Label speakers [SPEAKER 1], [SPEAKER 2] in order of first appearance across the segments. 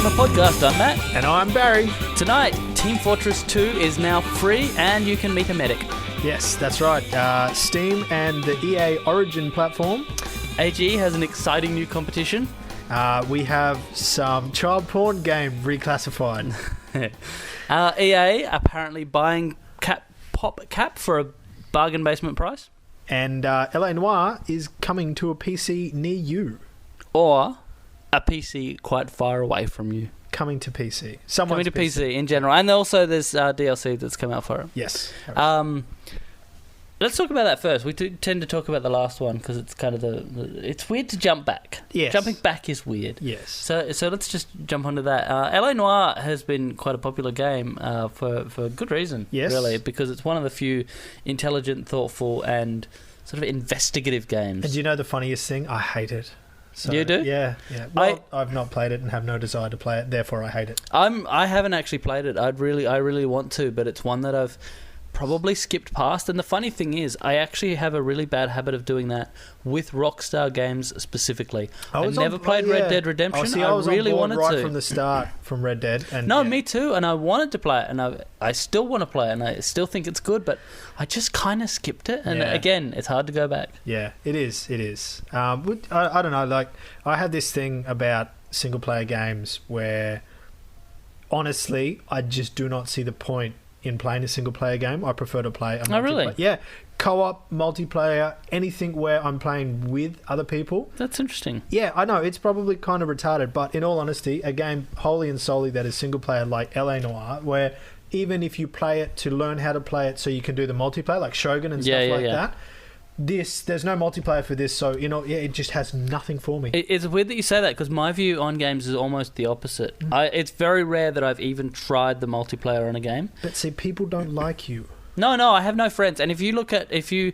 [SPEAKER 1] Gamer Podcast. I'm Matt.
[SPEAKER 2] And I'm Barry.
[SPEAKER 1] Tonight, Team Fortress 2 is now free and you can meet a medic.
[SPEAKER 2] Yes, that's right. Steam and the EA Origin platform.
[SPEAKER 1] AG has an exciting new competition.
[SPEAKER 2] We have some child porn game reclassified.
[SPEAKER 1] EA apparently buying PopCap for a bargain basement price.
[SPEAKER 2] And LA Noire is coming to a PC near you.
[SPEAKER 1] Or a PC quite far away from you.
[SPEAKER 2] Coming to PC.
[SPEAKER 1] Coming to PC in general. And also there's DLC that's come out for it.
[SPEAKER 2] Yes.
[SPEAKER 1] Let's talk about that first. We tend to talk about the last one because it's kind of it's weird to jump back.
[SPEAKER 2] Yes.
[SPEAKER 1] Jumping back is weird.
[SPEAKER 2] Yes.
[SPEAKER 1] So let's just jump onto that. LA Noire has been quite a popular game for good reason,
[SPEAKER 2] yes.
[SPEAKER 1] Really, because it's one of the few intelligent, thoughtful, and sort of investigative games.
[SPEAKER 2] And do you know the funniest thing? I hate it. So,
[SPEAKER 1] you do?
[SPEAKER 2] Yeah. Well, I've not played it and have no desire to play it, therefore I hate it.
[SPEAKER 1] I haven't actually played it. I really want to, but it's one that I've probably skipped past. And the funny thing is, I actually have a really bad habit of doing that with Rockstar games specifically. I never played Red Dead Redemption.
[SPEAKER 2] I was
[SPEAKER 1] really
[SPEAKER 2] on board
[SPEAKER 1] wanted
[SPEAKER 2] right
[SPEAKER 1] to
[SPEAKER 2] from the start from Red Dead. And
[SPEAKER 1] me too. And I wanted to play it, and I still want to play it, and I still think it's good, but I just kind of skipped it. And again, it's hard to go back.
[SPEAKER 2] Yeah, it is. I don't know. Like, I have this thing about single player games where, honestly, I just do not see the point in playing a single player game. I prefer to play a multiplayer.
[SPEAKER 1] Oh, really?
[SPEAKER 2] Yeah. Co-op, multiplayer, anything where I'm playing with other people.
[SPEAKER 1] That's interesting.
[SPEAKER 2] Yeah, I know. It's probably kind of retarded, but in all honesty, a game wholly and solely that is single player like LA Noire, where even if you play it to learn how to play it so you can do the multiplayer, like Shogun and stuff like that, there's no multiplayer for this, so it just has nothing for me.
[SPEAKER 1] It's weird that you say that, because my view on games is almost the opposite. It's very rare that I've even tried the multiplayer on a game.
[SPEAKER 2] But see, people don't like you.
[SPEAKER 1] No, I have no friends. And if you look at if you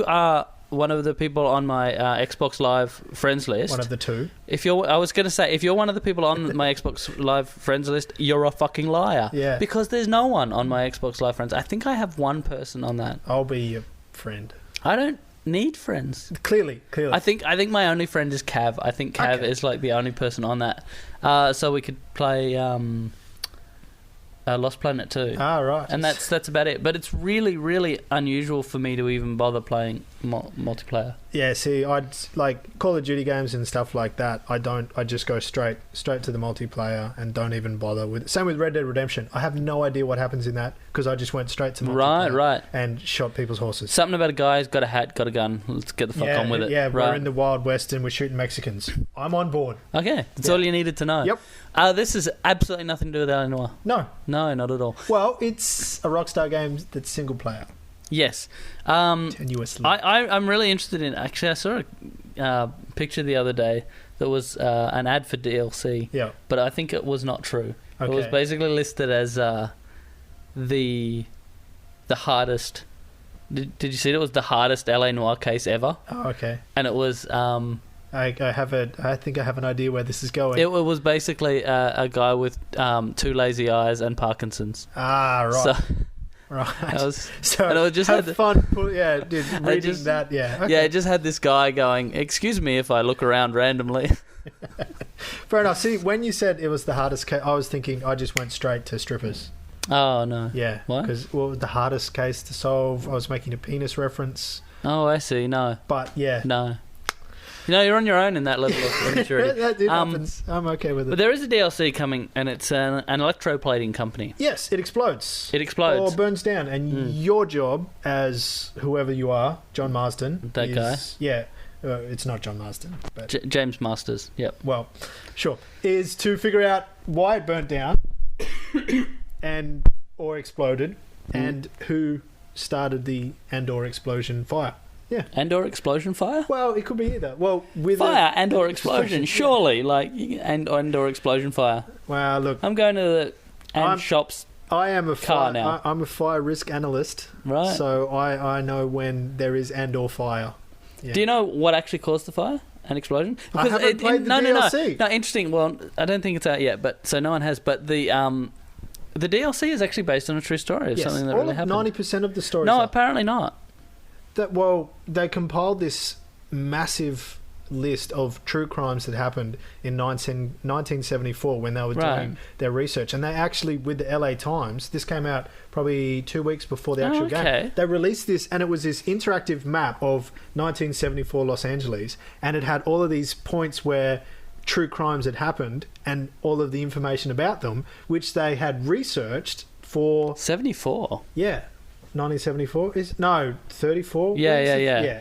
[SPEAKER 1] are one of the people on my Xbox Live friends list,
[SPEAKER 2] one of the two.
[SPEAKER 1] If you're one of the people on my Xbox Live friends list, you're a fucking liar.
[SPEAKER 2] Yeah.
[SPEAKER 1] Because there's no one on my Xbox Live friends. I think I have one person on that.
[SPEAKER 2] I'll be your friend.
[SPEAKER 1] I don't need friends.
[SPEAKER 2] Clearly.
[SPEAKER 1] I think my only friend is Cav. I think Cav is like the only person on that. So we could play Lost Planet 2.
[SPEAKER 2] Ah, right.
[SPEAKER 1] And that's about it. But it's really, really unusual for me to even bother playing multiplayer.
[SPEAKER 2] Yeah, see, I'd like Call of Duty games and stuff like that. I just go straight to the multiplayer and don't even bother with. Same with Red Dead Redemption. I have no idea what happens in that because I just went straight to multiplayer.
[SPEAKER 1] Right.
[SPEAKER 2] And shot people's horses.
[SPEAKER 1] Something about a guy who's got a hat, got a gun. Let's get the fuck on with it.
[SPEAKER 2] Yeah,
[SPEAKER 1] right.
[SPEAKER 2] We're in the Wild West and we're shooting Mexicans. I'm on board.
[SPEAKER 1] Okay, that's all you needed to know.
[SPEAKER 2] Yep.
[SPEAKER 1] This has absolutely nothing to do with LA Noire.
[SPEAKER 2] No,
[SPEAKER 1] not at all.
[SPEAKER 2] Well, it's a Rockstar game that's single player.
[SPEAKER 1] Yes.
[SPEAKER 2] Tenuously.
[SPEAKER 1] I'm really interested in. Actually, I saw a picture the other day that was an ad for DLC.
[SPEAKER 2] Yeah.
[SPEAKER 1] But I think it was not true.
[SPEAKER 2] Okay.
[SPEAKER 1] It was basically listed as the hardest. Did you see it? It was the hardest LA Noire case ever.
[SPEAKER 2] Oh, okay.
[SPEAKER 1] And it was.
[SPEAKER 2] I think I have an idea where this is going.
[SPEAKER 1] It was basically a guy with two lazy eyes and Parkinson's.
[SPEAKER 2] Ah, right.
[SPEAKER 1] So,
[SPEAKER 2] right.
[SPEAKER 1] So and it just
[SPEAKER 2] have
[SPEAKER 1] had
[SPEAKER 2] fun. Reading that. Yeah. Okay.
[SPEAKER 1] Yeah, it just had this guy going, "Excuse me if I look around randomly."
[SPEAKER 2] Fair enough. See, when you said it was the hardest case, I was thinking I just went straight to strippers.
[SPEAKER 1] Oh no.
[SPEAKER 2] Yeah.
[SPEAKER 1] Why?
[SPEAKER 2] Because it was the hardest case to solve. I was making a penis reference.
[SPEAKER 1] Oh, I see. No.
[SPEAKER 2] But yeah.
[SPEAKER 1] No. You're on your own in that level of immaturity.
[SPEAKER 2] That happens. I'm okay with it.
[SPEAKER 1] But there is a DLC coming, and it's an electroplating company.
[SPEAKER 2] Yes, it explodes.
[SPEAKER 1] It explodes.
[SPEAKER 2] Or burns down. And your job, as whoever you are, John Marsden.
[SPEAKER 1] That guy.
[SPEAKER 2] Yeah. It's not John Marsden. But
[SPEAKER 1] James Masters, yep.
[SPEAKER 2] Well, sure. Is to figure out why it burnt down or exploded, and who started the and/or explosion fire. Yeah.
[SPEAKER 1] And/or explosion fire?
[SPEAKER 2] Well, it could be either. Well, with
[SPEAKER 1] fire and/or explosion, surely. Like, and/or explosion fire.
[SPEAKER 2] Well, look.
[SPEAKER 1] I'm going to the shops.
[SPEAKER 2] I am a
[SPEAKER 1] car now.
[SPEAKER 2] I'm a fire risk analyst.
[SPEAKER 1] Right.
[SPEAKER 2] So I know when there is and/or fire. Yeah.
[SPEAKER 1] Do you know what actually caused the fire and explosion?
[SPEAKER 2] Because I haven't played the DLC.
[SPEAKER 1] No, interesting. Well, I don't think it's out yet, but so no one has. But the DLC is actually based on a true story of something that really happened.
[SPEAKER 2] 90% of the stories.
[SPEAKER 1] No, apparently not.
[SPEAKER 2] They compiled this massive list of true crimes that happened in 1974 when they were doing their research. And they actually, with the LA Times, this came out probably 2 weeks before the actual game. They released this, and it was this interactive map of 1974 Los Angeles, and it had all of these points where true crimes had happened and all of the information about them, which they had researched for
[SPEAKER 1] 74.
[SPEAKER 2] Yeah, 1974 is 34.
[SPEAKER 1] Yeah.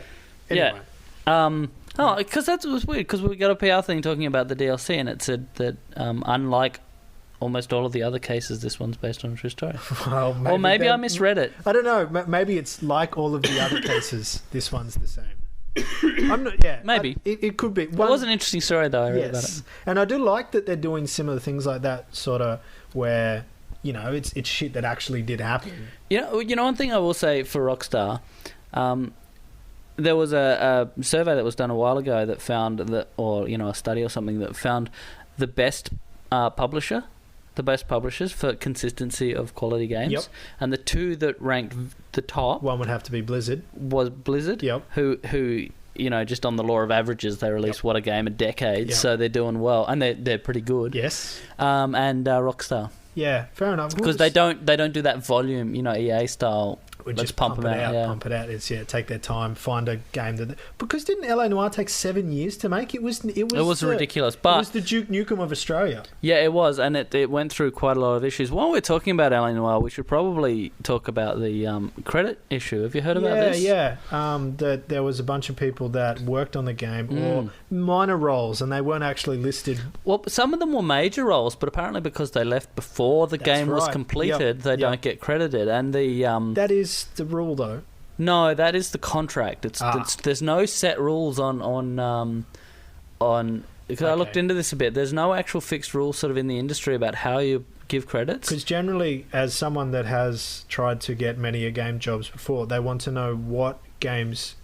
[SPEAKER 2] Anyway.
[SPEAKER 1] Because that was weird. Because we got a PR thing talking about the DLC, and it said that unlike almost all of the other cases, this one's based on a true story.
[SPEAKER 2] Well,
[SPEAKER 1] maybe I misread it.
[SPEAKER 2] I don't know. Maybe it's like all of the other cases. This one's the same. I'm not. Yeah,
[SPEAKER 1] maybe
[SPEAKER 2] it could be.
[SPEAKER 1] It was an interesting story, though. I read about it,
[SPEAKER 2] and I do like that they're doing similar things like that, sort of where it's shit that actually did happen.
[SPEAKER 1] You know, one thing I will say for Rockstar, there was a survey that was done a while ago that found that, or a study or something that found the best publishers for consistency of quality games.
[SPEAKER 2] Yep.
[SPEAKER 1] And the two that ranked the top,
[SPEAKER 2] one would have to be Blizzard.
[SPEAKER 1] Was Blizzard.
[SPEAKER 2] Yep.
[SPEAKER 1] Who just on the law of averages, they release what a game a decade, so they're doing well, and they're pretty good.
[SPEAKER 2] Yes.
[SPEAKER 1] And Rockstar.
[SPEAKER 2] Yeah, fair enough.
[SPEAKER 1] Because they don't do that volume, EA style.
[SPEAKER 2] Let's pump it out. Pump it out. It's take their time, find a game because didn't LA Noire take 7 years to make? It was
[SPEAKER 1] ridiculous. But
[SPEAKER 2] it was the Duke Nukem of Australia.
[SPEAKER 1] Yeah, it was, and it went through quite a lot of issues. While we're talking about LA Noire, we should probably talk about the credit issue. Have you heard about this?
[SPEAKER 2] Yeah. That there was a bunch of people that worked on the game or minor roles, and they weren't actually listed.
[SPEAKER 1] Well, some of them were major roles, but apparently because they left before the game was completed, they don't get credited. And
[SPEAKER 2] that is the rule, though.
[SPEAKER 1] No, that is the contract. There's no set rules on because I looked into this a bit. There's no actual fixed rules sort of in the industry about how you give credits.
[SPEAKER 2] Because generally, as someone that has tried to get many game jobs before, they want to know what games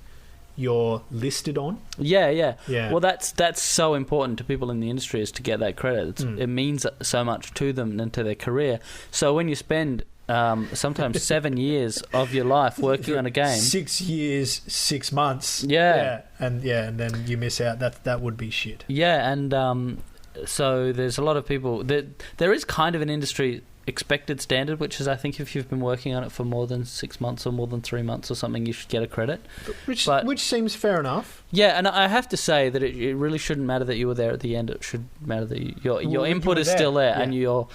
[SPEAKER 2] you're listed on. Yeah.
[SPEAKER 1] Well, that's so important to people in the industry, is to get that credit. It means so much to them and to their career. So when you spend sometimes 7 years of your life working on a game,
[SPEAKER 2] 6 years, 6 months, and then you miss out. That would be shit.
[SPEAKER 1] And so there's a lot of people that there is kind of an industry expected standard, which is, I think, if you've been working on it for more than 6 months or more than 3 months or something, you should get a credit.
[SPEAKER 2] Which seems fair enough.
[SPEAKER 1] Yeah, and I have to say that it really shouldn't matter that you were there at the end. It should matter that your input is still there and your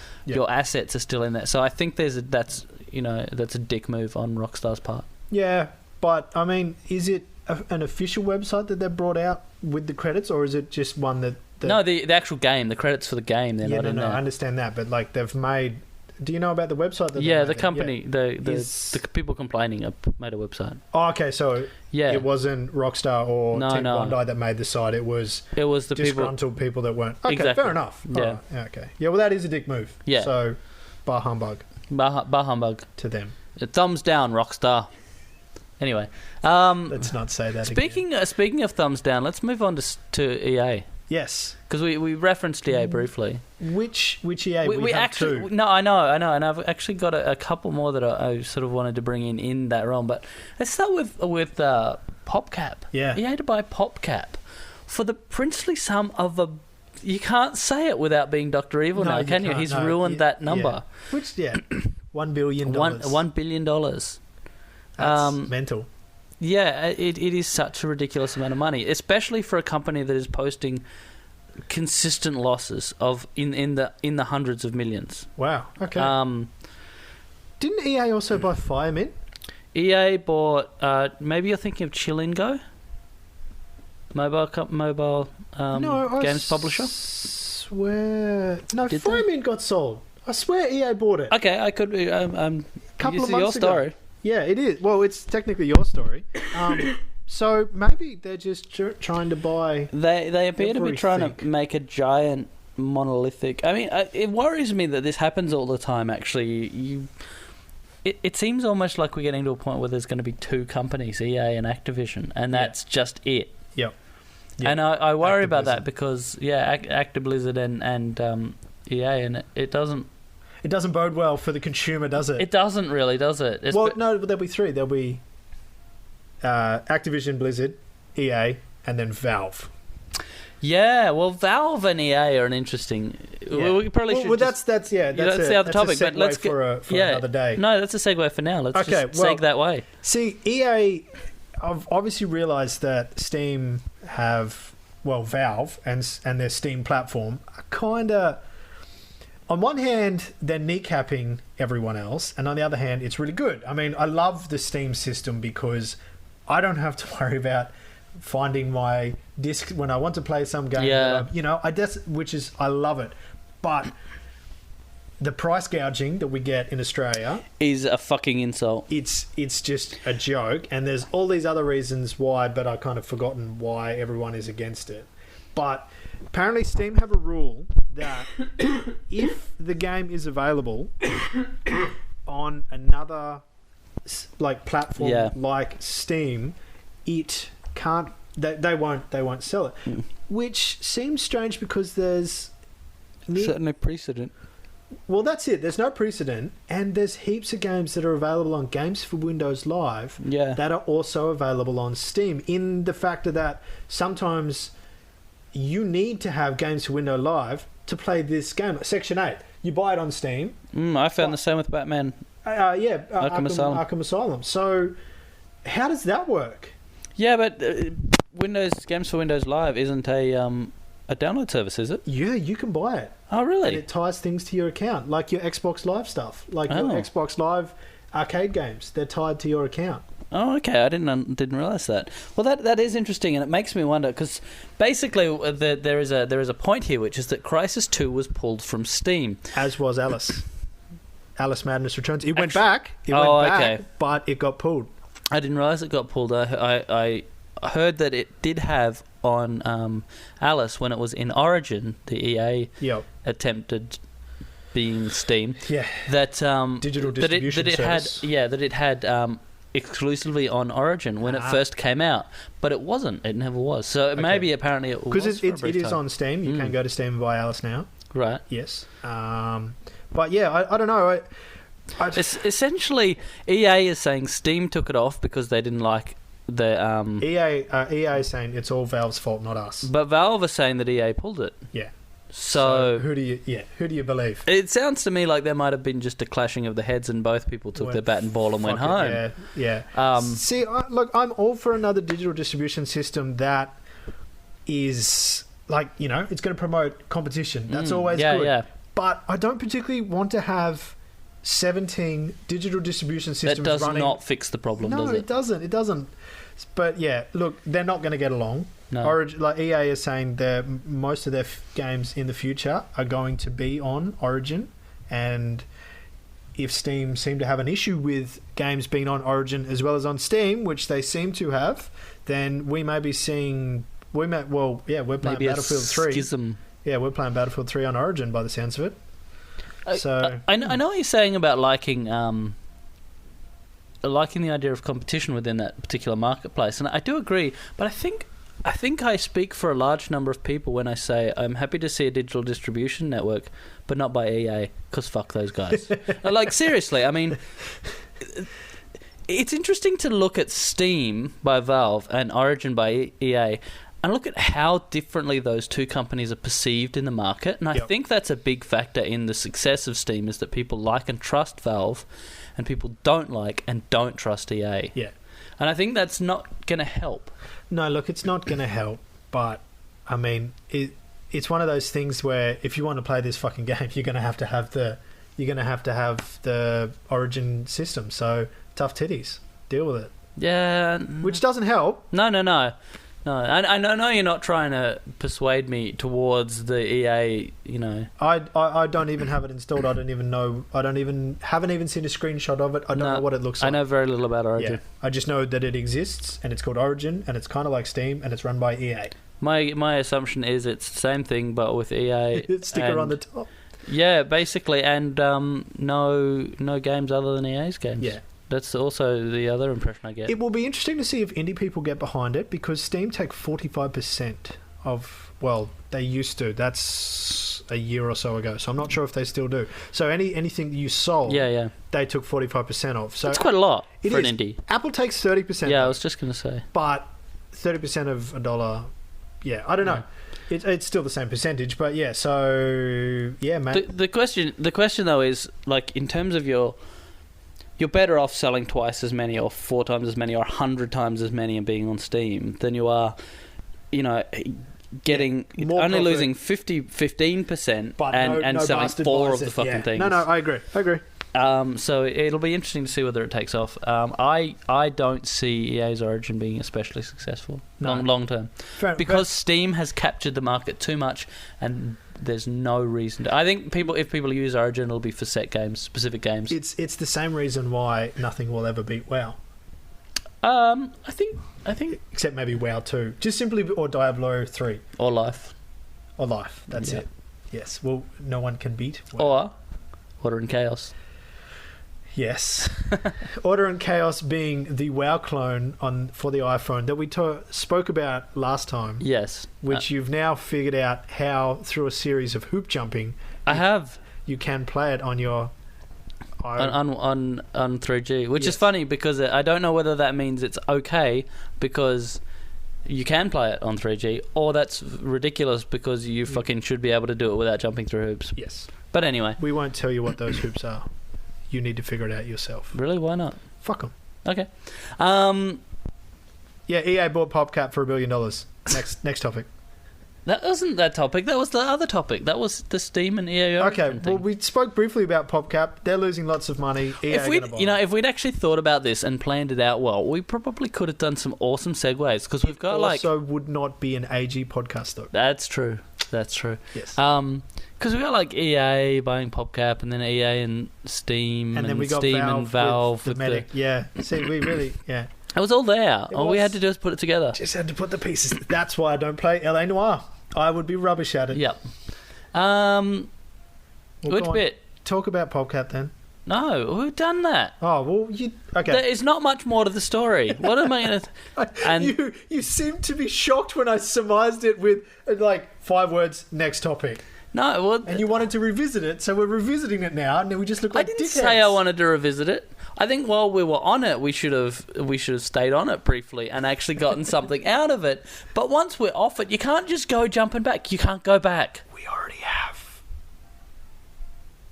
[SPEAKER 1] assets are still in there. So I think that's a dick move on Rockstar's part.
[SPEAKER 2] Yeah, but I mean, is it an official website that they've brought out with the credits, or is it just one that?
[SPEAKER 1] No, the actual game, the credits for the game, they're not in there.
[SPEAKER 2] I understand that, but like they've made. Do you know about the website?
[SPEAKER 1] The company, the people complaining have made a website.
[SPEAKER 2] Oh, okay, so it wasn't Rockstar or Team Bondi that made the site. It was
[SPEAKER 1] the
[SPEAKER 2] disgruntled people that weren't. Okay,
[SPEAKER 1] exactly.
[SPEAKER 2] Fair enough.
[SPEAKER 1] Yeah.
[SPEAKER 2] Right. Okay. Yeah, well, that is a dick move.
[SPEAKER 1] Yeah.
[SPEAKER 2] So, bar humbug.
[SPEAKER 1] Bar humbug.
[SPEAKER 2] To them.
[SPEAKER 1] Thumbs down, Rockstar. Anyway.
[SPEAKER 2] Let's not say that again.
[SPEAKER 1] Speaking of thumbs down, let's move on to EA.
[SPEAKER 2] Yes.
[SPEAKER 1] Because we referenced EA briefly.
[SPEAKER 2] Which EA? We have
[SPEAKER 1] actually,
[SPEAKER 2] two.
[SPEAKER 1] No, I know, and I've actually got a couple more that I sort of wanted to bring in that realm. But let's start with PopCap.
[SPEAKER 2] Yeah.
[SPEAKER 1] EA to buy PopCap for the princely sum of you can't say it without being Dr. Evil now, can you? He's ruined that number.
[SPEAKER 2] Yeah. Which, $1 billion.
[SPEAKER 1] $1 billion.
[SPEAKER 2] That's mental.
[SPEAKER 1] Yeah, it is such a ridiculous amount of money, especially for a company that is posting consistent losses of in the hundreds of millions.
[SPEAKER 2] Wow. Okay. Didn't EA also buy Firemint?
[SPEAKER 1] EA bought. Maybe you're thinking of Chilingo, mobile games publisher.
[SPEAKER 2] Swear no, Firemint got sold. I swear EA bought it.
[SPEAKER 1] Okay, I could be.
[SPEAKER 2] Couple of months
[SPEAKER 1] your story.
[SPEAKER 2] Ago. Yeah, it is. Well, it's technically your story. So maybe they're just trying to buy.
[SPEAKER 1] They appear to be trying to make a giant monolithic. I mean, it worries me that this happens all the time. Actually, it seems almost like we're getting to a point where there's going to be two companies, EA and Activision, and that's just it.
[SPEAKER 2] Yep.
[SPEAKER 1] And I worry about that because Activision Blizzard and EA, and it doesn't.
[SPEAKER 2] It doesn't bode well for the consumer, does it?
[SPEAKER 1] It doesn't really, does it?
[SPEAKER 2] No, there'll be three. There'll be Activision, Blizzard, EA, and then Valve.
[SPEAKER 1] Yeah, well, Valve and EA are an interesting.
[SPEAKER 2] Yeah.
[SPEAKER 1] We probably should.
[SPEAKER 2] That's the other
[SPEAKER 1] topic. But let's get
[SPEAKER 2] for another day.
[SPEAKER 1] No, that's a segue for now. Let's just segue that way.
[SPEAKER 2] See, EA, I've obviously realised that Steam have Valve and their Steam platform are kind of. On one hand, they're kneecapping everyone else, and on the other hand, it's really good. I mean, I love the Steam system because I don't have to worry about finding my disc when I want to play some game.
[SPEAKER 1] Yeah.
[SPEAKER 2] I love it. But the price gouging that we get in Australia
[SPEAKER 1] is a fucking insult.
[SPEAKER 2] It's just a joke, and there's all these other reasons why, but I've kind of forgotten why everyone is against it. But apparently Steam have a rule that if the game is available on another platform like Steam, it can't. They won't sell it, which seems strange because there's
[SPEAKER 1] certainly precedent.
[SPEAKER 2] Well, that's it. There's no precedent, and there's heaps of games that are available on Games for Windows Live that are also available on Steam. In the factor that sometimes you need to have Games for Windows Live to play this game. Section 8, you buy it on Steam.
[SPEAKER 1] I found the same with Batman.
[SPEAKER 2] Arkham Asylum. So, how does that work?
[SPEAKER 1] Yeah, but Games for Windows Live isn't a download service, is it?
[SPEAKER 2] Yeah, you can buy it.
[SPEAKER 1] Oh, really?
[SPEAKER 2] And it ties things to your account, like your Xbox Live stuff, like your Xbox Live arcade games. They're tied to your account.
[SPEAKER 1] Oh, okay. I didn't realize that. Well, that is interesting, and it makes me wonder because basically there is a point here, which is that Crysis 2 was pulled from Steam,
[SPEAKER 2] as was Alice. Alice Madness Returns. It went back. Okay. But it got pulled.
[SPEAKER 1] I didn't realize it got pulled. I heard that it did have on Alice when it was in Origin, the EA attempted being Steam.
[SPEAKER 2] Yeah.
[SPEAKER 1] That
[SPEAKER 2] digital distribution service.
[SPEAKER 1] That it had exclusively on Origin when it first came out, but it wasn't. It never was. So maybe apparently it was.
[SPEAKER 2] Because it is on Steam. You can go to Steam and buy Alice now.
[SPEAKER 1] Right.
[SPEAKER 2] Yes. But yeah, I don't know.
[SPEAKER 1] Essentially, EA is saying Steam took it off because they didn't like the
[SPEAKER 2] EA is saying it's all Valve's fault, not us.
[SPEAKER 1] But Valve are saying that EA pulled it.
[SPEAKER 2] Yeah.
[SPEAKER 1] So
[SPEAKER 2] who do you believe?
[SPEAKER 1] It sounds to me like there might have been just a clashing of the heads, and both people took their bat and ball and went home.
[SPEAKER 2] Yeah. See, look, I'm all for another digital distribution system that is it's going to promote competition. That's always good. Yeah. But I don't particularly want to have 17 digital distribution systems running.
[SPEAKER 1] That does not fix the problem, does it?
[SPEAKER 2] No, it doesn't. It doesn't. But yeah, look, they're not going to get along.
[SPEAKER 1] No.
[SPEAKER 2] EA is saying that most of their games in the future are going to be on Origin, and if Steam seem to have an issue with games being on Origin as well as on Steam, which they seem to have, then we may be seeing. We're playing
[SPEAKER 1] maybe
[SPEAKER 2] Battlefield 3.
[SPEAKER 1] Schism.
[SPEAKER 2] Yeah, we're playing Battlefield 3 on Origin by the sounds of it.
[SPEAKER 1] I know what you're saying about liking the idea of competition within that particular marketplace, and I do agree. But I think I speak for a large number of people when I say I'm happy to see a digital distribution network, but not by EA, because fuck those guys. Seriously, I mean, it's interesting to look at Steam by Valve and Origin by EA, and look at how differently those two companies are perceived in the market. And I think that's a big factor in the success of Steam, is that people like and trust Valve, and people don't like and don't trust EA.
[SPEAKER 2] Yeah.
[SPEAKER 1] And I think that's not going to help.
[SPEAKER 2] No, look, it's not going to help. But, I mean, it's one of those things where if you want to play this fucking game, you're going to have to have the Origin system. So, tough titties. Deal with it.
[SPEAKER 1] Yeah.
[SPEAKER 2] Which doesn't help.
[SPEAKER 1] No. No, I know you're not trying to persuade me towards the EA,
[SPEAKER 2] I don't even have it installed. I don't even know. Haven't even seen a screenshot of it. I don't know what it looks like.
[SPEAKER 1] I know very little about Origin.
[SPEAKER 2] Yeah. I just know that it exists, and it's called Origin, and it's kind of like Steam, and it's run by EA.
[SPEAKER 1] My assumption is it's the same thing, but with EA.
[SPEAKER 2] Sticker on the top.
[SPEAKER 1] Yeah, basically, and no games other than EA's games.
[SPEAKER 2] Yeah.
[SPEAKER 1] That's also the other impression I get.
[SPEAKER 2] It will be interesting to see if indie people get behind it, because Steam take 45% of... Well, they used to. That's a year or so ago. So I'm not sure if they still do. So anything you sold, they took 45% of. So
[SPEAKER 1] that's quite a lot for an indie.
[SPEAKER 2] Apple takes 30%.
[SPEAKER 1] Yeah, I was just going to say.
[SPEAKER 2] But 30% of $1... Yeah, I don't know. It's still the same percentage, but yeah. So yeah, mate.
[SPEAKER 1] The question though is, like, in terms of you're better off selling twice as many, or 4 times as many, or 100 times as many, and being on Steam than you are, getting only
[SPEAKER 2] profit.
[SPEAKER 1] Losing 15%,
[SPEAKER 2] But
[SPEAKER 1] and
[SPEAKER 2] no
[SPEAKER 1] selling
[SPEAKER 2] bastard
[SPEAKER 1] 4
[SPEAKER 2] buys
[SPEAKER 1] of the
[SPEAKER 2] it.
[SPEAKER 1] fucking
[SPEAKER 2] Yeah.
[SPEAKER 1] things.
[SPEAKER 2] No, I agree.
[SPEAKER 1] So it'll be interesting to see whether it takes off. I don't see EA's Origin being especially successful long term, because Steam has captured the market too much, and there's no reason to. I think if people use Origin, it'll be for set games, specific games.
[SPEAKER 2] It's the same reason why nothing will ever beat WoW.
[SPEAKER 1] I think
[SPEAKER 2] Except maybe WoW 2. Just simply, or Diablo 3.
[SPEAKER 1] or Life,
[SPEAKER 2] Or Life. That's
[SPEAKER 1] Yeah.
[SPEAKER 2] it. Yes. Well, no one can beat WoW.
[SPEAKER 1] or Order and Chaos.
[SPEAKER 2] Yes. Order and Chaos being the WoW clone for the iPhone that we spoke about last time.
[SPEAKER 1] Yes,
[SPEAKER 2] Which you've now figured out how, through a series of hoop jumping,
[SPEAKER 1] I have
[SPEAKER 2] you can play it on your
[SPEAKER 1] on 3G, which
[SPEAKER 2] Yes.
[SPEAKER 1] is funny because I don't know whether that means it's okay because you can play it on 3G, or that's ridiculous because you fucking should be able to do it without jumping through hoops.
[SPEAKER 2] Yes.
[SPEAKER 1] But anyway,
[SPEAKER 2] We won't tell you what those hoops are. You need to figure it out yourself.
[SPEAKER 1] really, why not?
[SPEAKER 2] Fuck them.
[SPEAKER 1] Okay.
[SPEAKER 2] Yeah, EA bought PopCap for $1 billion. Next topic.
[SPEAKER 1] That wasn't that topic. That was the other topic. That was the Steam and EA Origin
[SPEAKER 2] Okay,
[SPEAKER 1] thing.
[SPEAKER 2] well, we spoke briefly about PopCap. They're losing lots of money. EA
[SPEAKER 1] If
[SPEAKER 2] are gonna buy
[SPEAKER 1] we'd,
[SPEAKER 2] them.
[SPEAKER 1] if we'd actually thought about this and planned it out well, we probably could have done some awesome segues because we've got
[SPEAKER 2] also would not be an AG podcast though.
[SPEAKER 1] That's true. That's true.
[SPEAKER 2] Yes.
[SPEAKER 1] Because we got like EA buying PopCap, and then EA and Steam,
[SPEAKER 2] and then we got
[SPEAKER 1] Steam
[SPEAKER 2] Valve
[SPEAKER 1] and Valve
[SPEAKER 2] with the Medic. Yeah. See, we really, yeah.
[SPEAKER 1] It was all there.
[SPEAKER 2] It
[SPEAKER 1] All we
[SPEAKER 2] was.
[SPEAKER 1] had to do was put it together.
[SPEAKER 2] Just had to put the pieces. That's why I don't play LA Noire. I would be rubbish at it.
[SPEAKER 1] Yep.
[SPEAKER 2] Well,
[SPEAKER 1] Which
[SPEAKER 2] go on.
[SPEAKER 1] bit?
[SPEAKER 2] Talk about PopCap then.
[SPEAKER 1] No, we've done that.
[SPEAKER 2] Oh, well, you... Okay.
[SPEAKER 1] There is not much more to the story. What am I going to... And
[SPEAKER 2] You seemed to be shocked when I surmised it with, like, 5 words, next topic.
[SPEAKER 1] no, well,
[SPEAKER 2] And you wanted to revisit it, so we're revisiting it now, and then we just look
[SPEAKER 1] I
[SPEAKER 2] like
[SPEAKER 1] didn't
[SPEAKER 2] dickheads.
[SPEAKER 1] say I wanted to revisit it. I think while we were on it, we should have stayed on it briefly and actually gotten something out of it. But once we're off it, you can't just go jumping back. You can't go back.
[SPEAKER 2] We already have.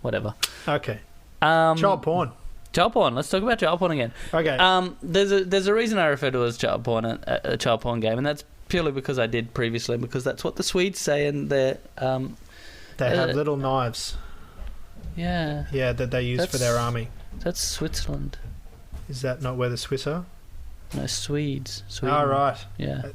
[SPEAKER 1] Whatever.
[SPEAKER 2] Okay.
[SPEAKER 1] Child
[SPEAKER 2] Child porn.
[SPEAKER 1] porn. Let's talk about child porn again.
[SPEAKER 2] Okay.
[SPEAKER 1] There's a reason I refer to it as child porn, a child porn game, and that's purely because I did previously, because that's what the Swedes say in their
[SPEAKER 2] They have little knives.
[SPEAKER 1] yeah.
[SPEAKER 2] Yeah, that they use for their army.
[SPEAKER 1] That's Switzerland.
[SPEAKER 2] Is that not where the Swiss are?
[SPEAKER 1] No, Swedes. Sweden.
[SPEAKER 2] All right.
[SPEAKER 1] Yeah.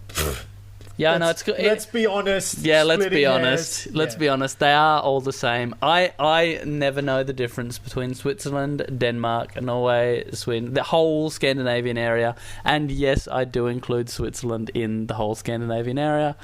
[SPEAKER 1] Yeah, no, it's good.
[SPEAKER 2] Let's be honest.
[SPEAKER 1] Yeah, let's
[SPEAKER 2] Splitting
[SPEAKER 1] be
[SPEAKER 2] hairs.
[SPEAKER 1] honest. Let's
[SPEAKER 2] Yeah.
[SPEAKER 1] be honest. They are all the same. I never know the difference between Switzerland, Denmark, Norway, Sweden, the whole Scandinavian area. And yes, I do include Switzerland in the whole Scandinavian area.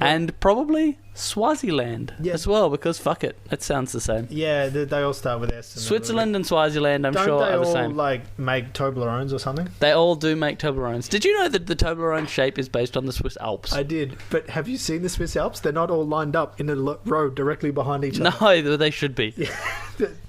[SPEAKER 1] And probably Swaziland as well, because fuck it, it sounds the same.
[SPEAKER 2] Yeah, they all start with S.
[SPEAKER 1] Switzerland and Swaziland, I'm
[SPEAKER 2] Don't
[SPEAKER 1] sure,
[SPEAKER 2] they
[SPEAKER 1] are the
[SPEAKER 2] all
[SPEAKER 1] same.
[SPEAKER 2] like make Toblerones or something?
[SPEAKER 1] They all do make Toblerones. Did you know that the Toblerone shape is based on the Swiss Alps?
[SPEAKER 2] I did, but have you seen the Swiss Alps? They're not all lined up in a row directly behind each other.
[SPEAKER 1] No, they should be.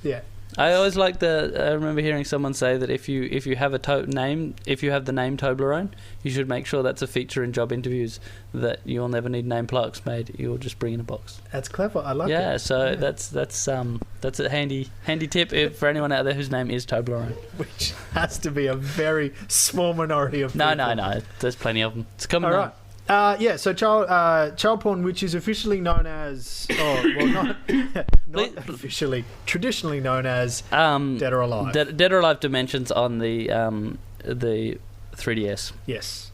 [SPEAKER 2] Yeah.
[SPEAKER 1] I always like I remember hearing someone say that if you have if you have the name Toblerone, you should make sure that's a feature in job interviews, that you'll never need name plaques made. You'll just bring in a box.
[SPEAKER 2] That's clever. I like it.
[SPEAKER 1] Yeah, so that's a handy tip for anyone out there whose name is Toblerone.
[SPEAKER 2] Which has to be a very small minority of people.
[SPEAKER 1] No. There's plenty of them. It's coming.
[SPEAKER 2] All right. Yeah, so child porn, which is officially known as, not officially, traditionally known as Dead or Alive.
[SPEAKER 1] Dead or Alive Dimensions on the 3DS.
[SPEAKER 2] Yes.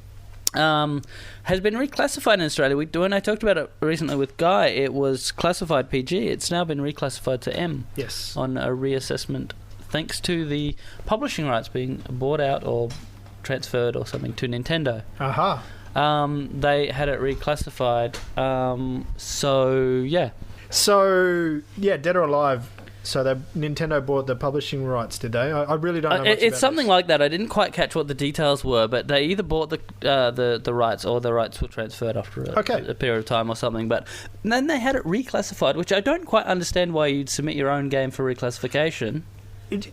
[SPEAKER 1] Has been reclassified in Australia. When I talked about it recently with Guy, it was classified PG. It's now been reclassified to M.
[SPEAKER 2] Yes.
[SPEAKER 1] On a reassessment, thanks to the publishing rights being bought out or transferred or something to Nintendo.
[SPEAKER 2] Aha.
[SPEAKER 1] They had it reclassified. So
[SPEAKER 2] Dead or Alive. So Nintendo bought the publishing rights, did they? I really don't know. Much
[SPEAKER 1] it's
[SPEAKER 2] about
[SPEAKER 1] something
[SPEAKER 2] this.
[SPEAKER 1] like that. I didn't quite catch what the details were, but they either bought the rights or the rights were transferred after a period of time or something. But then they had it reclassified, which I don't quite understand why you'd submit your own game for reclassification.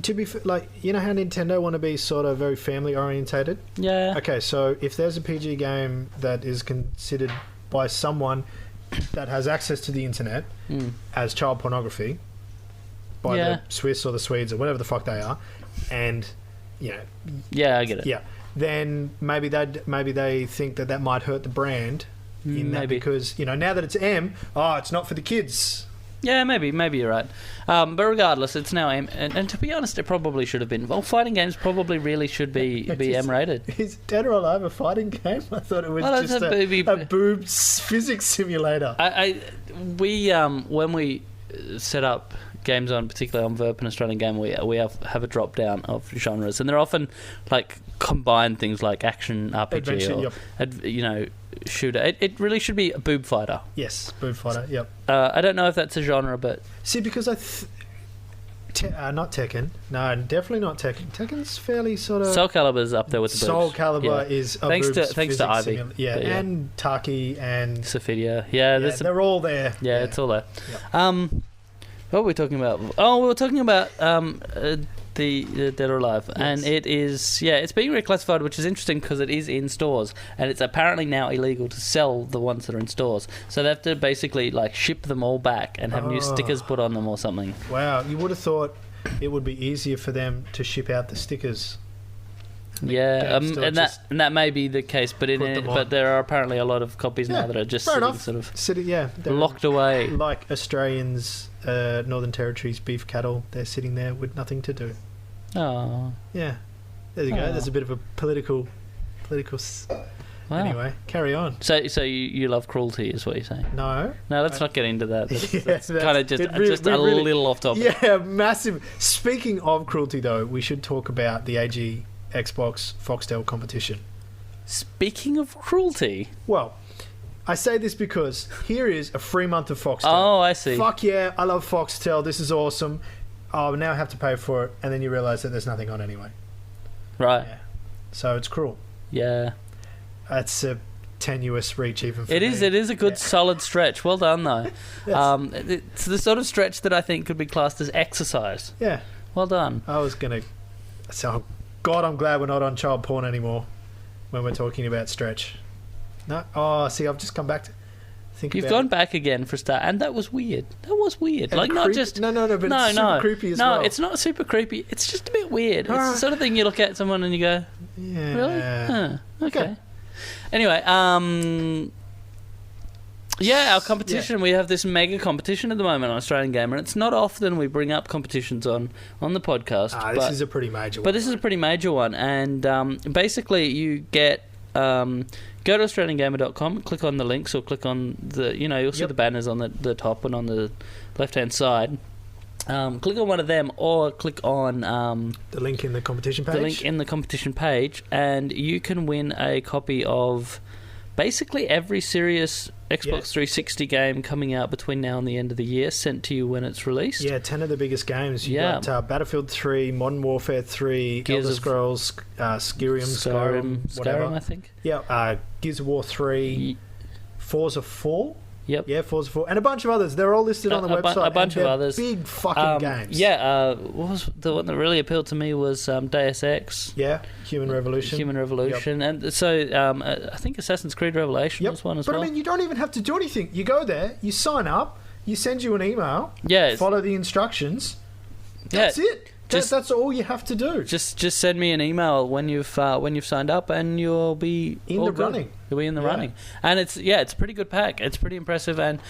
[SPEAKER 2] To be like, you know how Nintendo want to be sort of very family orientated.
[SPEAKER 1] Yeah.
[SPEAKER 2] Okay, so if there's a PG game that is considered by someone that has access to the internet as child pornography by the Swiss or the Swedes or whatever the fuck they are, and
[SPEAKER 1] I get it.
[SPEAKER 2] Yeah, then maybe they think that might hurt the brand in that because now that it's M, it's not for the kids.
[SPEAKER 1] Yeah, maybe you're right. But regardless, it's now M, and to be honest, it probably should have been. Well, fighting games probably really should be M-rated.
[SPEAKER 2] Is Dead or Alive a fighting game? I thought it was just a boobs physics simulator.
[SPEAKER 1] When we set up Game Zone, particularly on Verp and Australian Game, we have a drop down of genres, and they're often like combined things like action RPG or shooter. It really should be a boob fighter.
[SPEAKER 2] Yes, boob fighter. Yep.
[SPEAKER 1] I don't know if that's a genre, but
[SPEAKER 2] see, because not Tekken. No, definitely not Tekken. Tekken's fairly sort of.
[SPEAKER 1] Soul Calibur's up there with the boobs.
[SPEAKER 2] Soul Calibur is a
[SPEAKER 1] thanks to Ivy.
[SPEAKER 2] And Taki and
[SPEAKER 1] Sophidia. Yeah,
[SPEAKER 2] they're all there.
[SPEAKER 1] Yeah, it's all there.
[SPEAKER 2] Yep.
[SPEAKER 1] What were we talking about? Oh, we were talking about the Dead or Alive, and it is it's being reclassified, which is interesting because it is in stores, and it's apparently now illegal to sell the ones that are in stores. So they have to basically like ship them all back and have new stickers put on them or something.
[SPEAKER 2] Wow, you would have thought it would be easier for them to ship out the stickers.
[SPEAKER 1] Yeah, and that may be the case, but but there are apparently a lot of copies now that are just locked away,
[SPEAKER 2] like Australians, Northern Territory's beef cattle. They're sitting there with nothing to do.
[SPEAKER 1] Oh,
[SPEAKER 2] yeah. There you go. There's a bit of a political. Wow. Anyway, carry on.
[SPEAKER 1] So you love cruelty, is what you're saying?
[SPEAKER 2] No,
[SPEAKER 1] let's not get into that. That's kind of just a little off topic.
[SPEAKER 2] Yeah, massive. Speaking of cruelty, though, we should talk about the AG Xbox Foxtel competition.
[SPEAKER 1] Speaking of cruelty,
[SPEAKER 2] well, I say this because here is a free month of Foxtel.
[SPEAKER 1] Oh, I see.
[SPEAKER 2] Fuck yeah, I love Foxtel. This is awesome. Oh, now I have to pay for it, and then you realise that there's nothing on anyway.
[SPEAKER 1] Right.
[SPEAKER 2] Yeah. So it's cruel.
[SPEAKER 1] Yeah.
[SPEAKER 2] That's a tenuous reach even for me.
[SPEAKER 1] It is a good solid stretch. Well done, though. It's the sort of stretch that I think could be classed as exercise.
[SPEAKER 2] Yeah.
[SPEAKER 1] Well done.
[SPEAKER 2] I was going to... So, God, I'm glad we're not on child porn anymore when we're talking about stretch. No? Oh, see, I've just come back to...
[SPEAKER 1] You've gone back again for a start, and that was weird. And
[SPEAKER 2] like, not just... No, but it's super creepy as well.
[SPEAKER 1] No, it's not super creepy. It's just a bit weird. It's the sort of thing you look at someone and you go,
[SPEAKER 2] yeah.
[SPEAKER 1] Really? Huh, okay. Anyway, our competition. We have this mega competition at the moment on Australian Gamer, and it's not often we bring up competitions on the podcast.
[SPEAKER 2] This is a pretty major one.
[SPEAKER 1] But this is a pretty major one, and basically you get... go to australiangamer.com, click on the links, or click on the... you'll see the banners on the top and on the left-hand side. Click on one of them, or click on...
[SPEAKER 2] the link in the competition page?
[SPEAKER 1] The link in the competition page, and you can win a copy of basically every serious Xbox 360 game coming out between now and the end of the year, sent to you when it's released.
[SPEAKER 2] Yeah, 10 of the biggest games. You've got Battlefield 3, Modern Warfare 3, Elder Scrolls, Skyrim,
[SPEAKER 1] I think.
[SPEAKER 2] Yeah, Gears of War 3, Forza 4.
[SPEAKER 1] Yep.
[SPEAKER 2] Yeah, Forza 4. And a bunch of others. They're all listed on the website.
[SPEAKER 1] A bunch of others.
[SPEAKER 2] Big fucking games.
[SPEAKER 1] Yeah, what was the one that really appealed to me was Deus Ex.
[SPEAKER 2] Yeah, Human Revolution.
[SPEAKER 1] Yep. And so I think Assassin's Creed Revelation was one as well.
[SPEAKER 2] But I mean, you don't even have to do anything. You go there, you sign up, you send you an email, follow the instructions. That's it. That's all you have to do.
[SPEAKER 1] Just send me an email when you've signed up, and you'll be
[SPEAKER 2] in the running.
[SPEAKER 1] You'll be in the running, and it's a pretty good pack. It's pretty impressive, and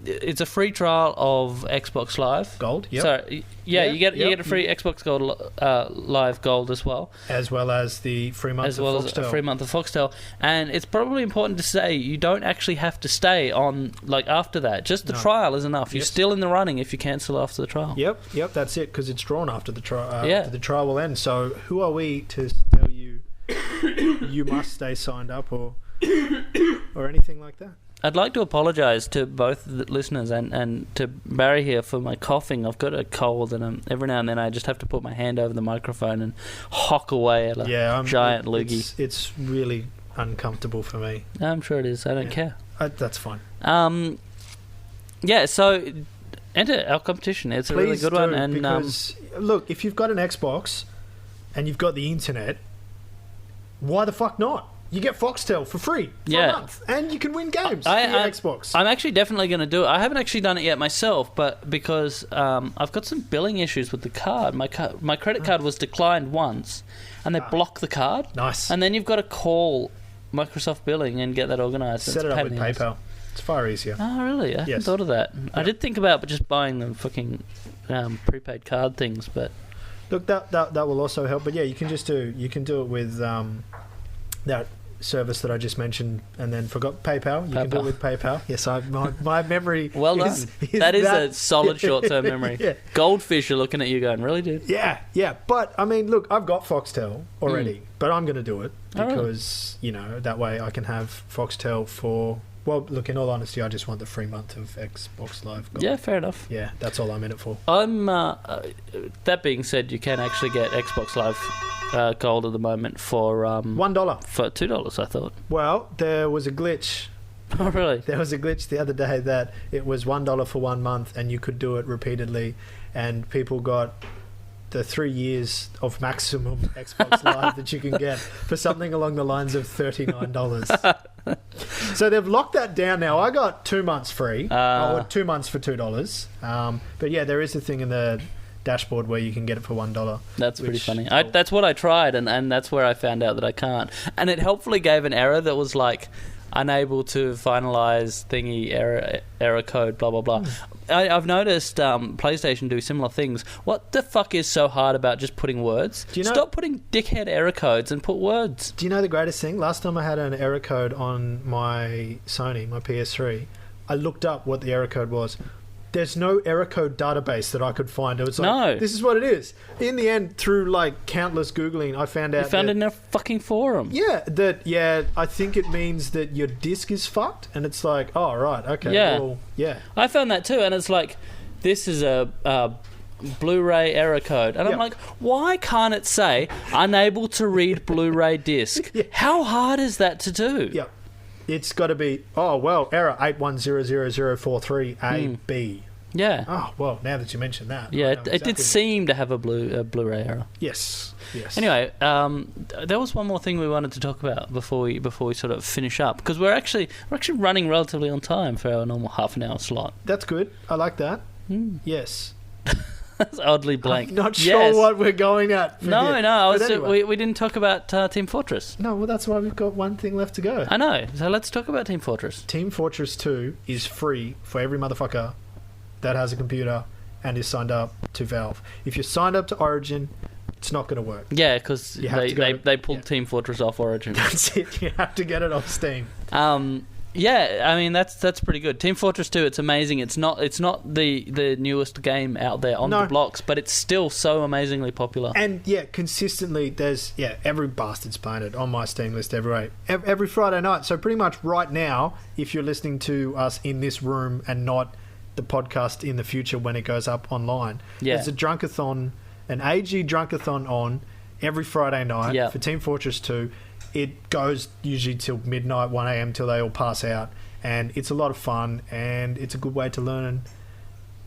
[SPEAKER 1] it's a free trial of Xbox Live
[SPEAKER 2] Gold. Yep.
[SPEAKER 1] So you get a free Xbox Gold Live Gold as well
[SPEAKER 2] as the free month of Foxtel.
[SPEAKER 1] As a free month of Foxtel, and it's probably important to say you don't actually have to stay on after that. Just the trial is enough. You're still in the running if you cancel after the trial.
[SPEAKER 2] Yep, that's it, because it's drawn after the trial. After the trial will end. So who are we to tell you you must stay signed up or anything like that?
[SPEAKER 1] I'd like to apologise to both the listeners and to Barry here for my coughing. I've got a cold, and every now and then I just have to put my hand over the microphone and hock away at a giant loogie.
[SPEAKER 2] It's really uncomfortable for me.
[SPEAKER 1] I'm sure it is. I don't care.
[SPEAKER 2] That's fine.
[SPEAKER 1] So enter our competition. It's a really good one. And
[SPEAKER 2] because look, if you've got an Xbox and you've got the internet, why the fuck not? You get Foxtel for free for a month, and you can win games for your Xbox.
[SPEAKER 1] I'm actually definitely going to do it. I haven't actually done it yet myself, but because I've got some billing issues with the card. My credit card was declined once, and they block the card.
[SPEAKER 2] Nice.
[SPEAKER 1] And then you've got to call Microsoft Billing and get that organised.
[SPEAKER 2] Set it up with PayPal. It's far easier.
[SPEAKER 1] Oh, really? I hadn't thought of that. I did think about just buying the fucking prepaid card things, but
[SPEAKER 2] look, that will also help. But yeah, you can do it with that service that I just mentioned, and then forgot PayPal. You can do it with PayPal. Yes, my memory.
[SPEAKER 1] Well done. That is a solid short-term memory. Yeah. Goldfish are looking at you, going, "Really, dude?"
[SPEAKER 2] Yeah. But I mean, look, I've got Foxtel already, but I'm going to do it because that way I can have Foxtel for. Well, look, in all honesty, I just want the free month of Xbox Live Gold.
[SPEAKER 1] Yeah, fair enough.
[SPEAKER 2] Yeah, that's all I'm in it for.
[SPEAKER 1] That being said, you can actually get Xbox Live Gold at the moment for
[SPEAKER 2] $1.
[SPEAKER 1] For $2, I thought.
[SPEAKER 2] Well, there was a glitch.
[SPEAKER 1] Oh, really?
[SPEAKER 2] There was a glitch the other day that it was $1 for 1 month, and you could do it repeatedly, and people got the 3 years of maximum Xbox Live that you can get for something along the lines of $39. So they've locked that down now. I got 2 months free, or 2 months for $2. But yeah, there is a thing in the dashboard where you can get it for $1.
[SPEAKER 1] That's pretty funny. That's what I tried, and that's where I found out that I can't. And it helpfully gave an error that was like, unable to finalize thingy error code, blah blah blah. I've noticed PlayStation do similar things. What the fuck is so hard about just putting words? Stop putting dickhead error codes and put words.
[SPEAKER 2] Do you know the greatest thing? Last time I had an error code on my Sony, my PS3, I looked up what the error code was. There's no error code database that I could find. It was like, this is what it is. In the end, through like countless Googling, I found out.
[SPEAKER 1] You found it in a fucking forum.
[SPEAKER 2] Yeah, I think it means that your disc is fucked, and it's like, oh, right, okay, well, yeah.
[SPEAKER 1] I found that too, and it's like, this is a Blu-ray error code, and I'm like, why can't it say unable to read Blu-ray disc? How hard is that to do?
[SPEAKER 2] Yeah. It's got to be, error 81000043AB.
[SPEAKER 1] Yeah.
[SPEAKER 2] Oh, well, now that you mention that.
[SPEAKER 1] Yeah, it did seem to have a Blu-ray error.
[SPEAKER 2] Yes.
[SPEAKER 1] Anyway, there was one more thing we wanted to talk about before we sort of finish up, because we're actually running relatively on time for our normal half an hour slot.
[SPEAKER 2] That's good. I like that. Yes.
[SPEAKER 1] That's oddly blank.
[SPEAKER 2] I'm not sure what we're going at.
[SPEAKER 1] Anyway. We didn't talk about Team Fortress.
[SPEAKER 2] No, well, that's why we've got one thing left to go.
[SPEAKER 1] I know. So let's talk about Team Fortress.
[SPEAKER 2] Team Fortress 2 is free for every motherfucker that has a computer and is signed up to Valve. If you're signed up to Origin, it's not going to work.
[SPEAKER 1] Yeah, because they pulled Team Fortress off Origin.
[SPEAKER 2] That's it. You have to get it off Steam.
[SPEAKER 1] Yeah, I mean that's pretty good. Team Fortress 2, it's amazing. It's not the newest game out there on the blocks, but it's still so amazingly popular.
[SPEAKER 2] And consistently there's every bastard's playing it on my Steam list every Friday night. So pretty much right now, if you're listening to us in this room and not the podcast in the future when it goes up online, there's a drunkathon, an AG drunkathon on every Friday night for Team Fortress 2. It goes usually till midnight, 1 a.m. till they all pass out. And it's a lot of fun, and it's a good way to learn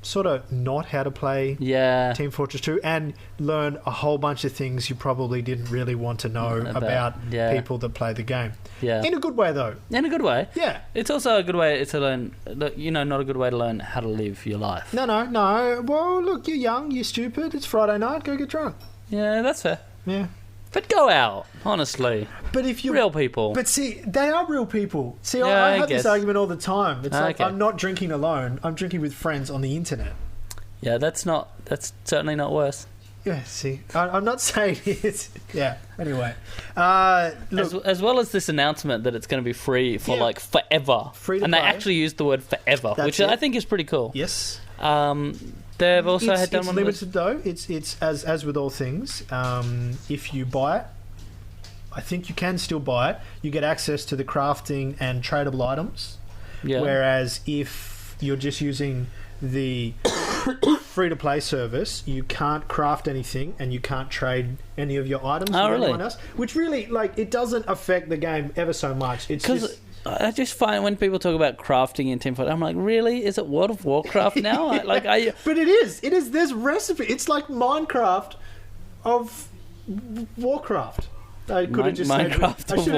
[SPEAKER 2] sort of not how to play Team Fortress 2 and learn a whole bunch of things you probably didn't really want to know about people that play the game. Yeah. In a good way, though.
[SPEAKER 1] In a good way.
[SPEAKER 2] Yeah.
[SPEAKER 1] It's also a good way to learn, not a good way to learn how to live your life.
[SPEAKER 2] No. Well, look, you're young, you're stupid. It's Friday night. Go get drunk.
[SPEAKER 1] Yeah, that's fair.
[SPEAKER 2] Yeah.
[SPEAKER 1] But go out, honestly.
[SPEAKER 2] But if you
[SPEAKER 1] real people.
[SPEAKER 2] But see, they are real people. See, I have this argument all the time. It's like, I'm not drinking alone. I'm drinking with friends on the internet.
[SPEAKER 1] Yeah, that's certainly not worse.
[SPEAKER 2] Yeah, see, I'm not saying it's... Yeah, anyway. Look,
[SPEAKER 1] as well as this announcement that it's going to be free for like forever.
[SPEAKER 2] Free to
[SPEAKER 1] and
[SPEAKER 2] play.
[SPEAKER 1] They actually used the word forever, which I think is pretty cool.
[SPEAKER 2] Yes.
[SPEAKER 1] They've also had done
[SPEAKER 2] it's
[SPEAKER 1] one
[SPEAKER 2] limited though. It's as with all things. If you buy it, I think you can still buy it. You get access to the crafting and tradable items. Yeah. Whereas if you're just using the free-to-play service, you can't craft anything and you can't trade any of your items with anyone else. Which really, it doesn't affect the game ever so much. It's just...
[SPEAKER 1] I just find when people talk about crafting in Team Fortress, I'm like, really? Is it World of Warcraft now?
[SPEAKER 2] But it is. It is. There's recipe. It's like Minecraft of Warcraft. I could have just
[SPEAKER 1] Minecraft
[SPEAKER 2] stayed with, I should